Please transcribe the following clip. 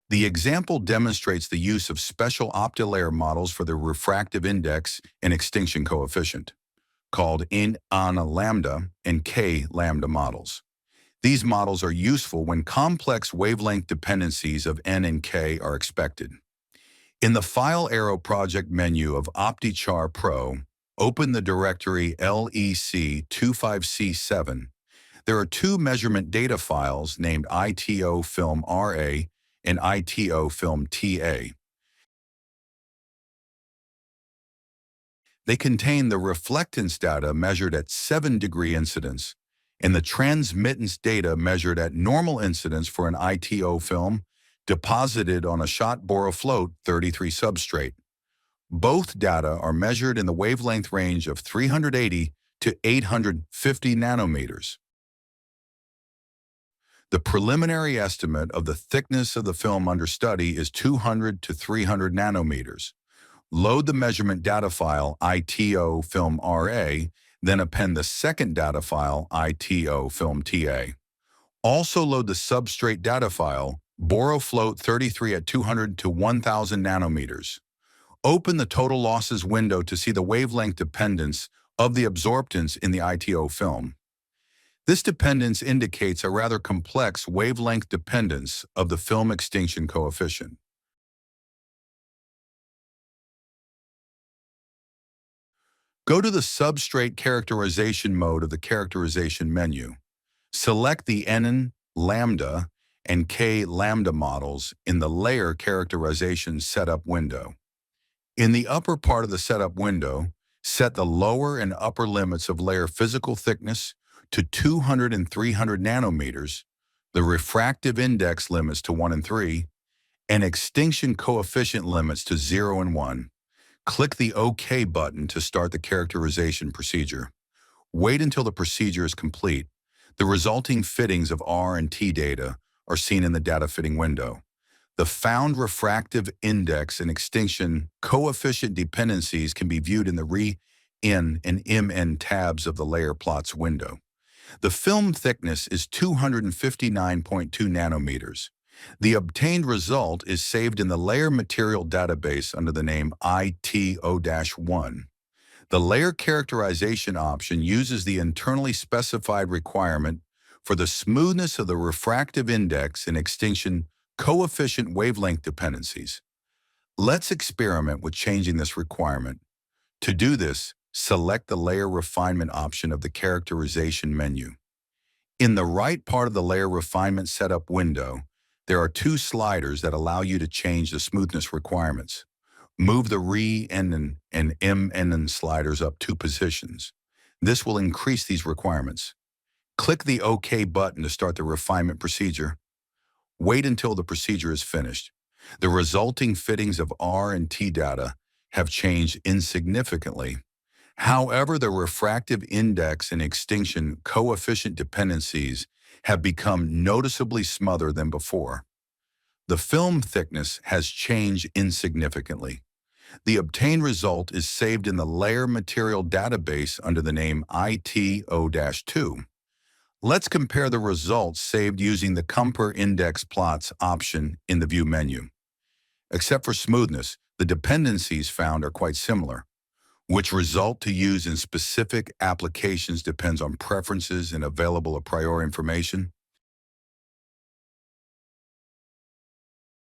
The example demonstrates the use of special OptiLayer models for the refractive index and extinction coefficient, called N lambda and K lambda models. These models are useful when complex wavelength dependencies of N and K are expected. In the File Arrow Project menu of OptiChar Pro, open the directory LEC25C7. There are two measurement data files named ITO film RA and ITO film TA. They contain the reflectance data measured at 7-degree incidence and the transmittance data measured at normal incidence for an ITO film deposited on a shot borofloat 33 substrate. Both data are measured in the wavelength range of 380 to 850 nanometers. The preliminary estimate of the thickness of the film under study is 200 to 300 nanometers. Load the measurement data file ITO film RA, then append the second data file ITO film TA. Also load the substrate data file borofloat 33 at 200 to 1000 nanometers. Open the total losses window to see the wavelength dependence of the absorptance in the ITO film. This dependence indicates a rather complex wavelength dependence of the film extinction coefficient. Go to the substrate characterization mode of the characterization menu. Select the N lambda and K lambda models in the layer characterization setup window. In the upper part of the setup window, set the lower and upper limits of layer physical thickness to 200 and 300 nanometers, the refractive index limits to 1 and 3, and extinction coefficient limits to 0 and 1. Click the OK button to start the characterization procedure. Wait until the procedure is complete. The resulting fittings of R and T data are seen in the data fitting window. The found refractive index and extinction coefficient dependencies can be viewed in the Re-N and MN tabs of the layer plots window. The film thickness is 259.2 nanometers. The obtained result is saved in the layer material database under the name ITO-1. The layer characterization option uses the internally specified requirement for the smoothness of the refractive index and extinction coefficient wavelength dependencies. Let's experiment with changing this requirement. To do this, select the Layer Refinement option of the Characterization menu. In the right part of the Layer Refinement Setup window, there are two sliders that allow you to change the smoothness requirements. Move the Re-N and MN sliders up 2 positions. This will increase these requirements. Click the OK button to start the refinement procedure. Wait until the procedure is finished. The resulting fittings of R and T data have changed insignificantly. However, the refractive index and extinction coefficient dependencies have become noticeably smoother than before. The film thickness has changed insignificantly. The obtained result is saved in the layer material database under the name ITO-2. Let's compare the results saved using the Compare Index Plots option in the View menu. Except for smoothness, the dependencies found are quite similar. Which result to use in specific applications depends on preferences and available a priori information.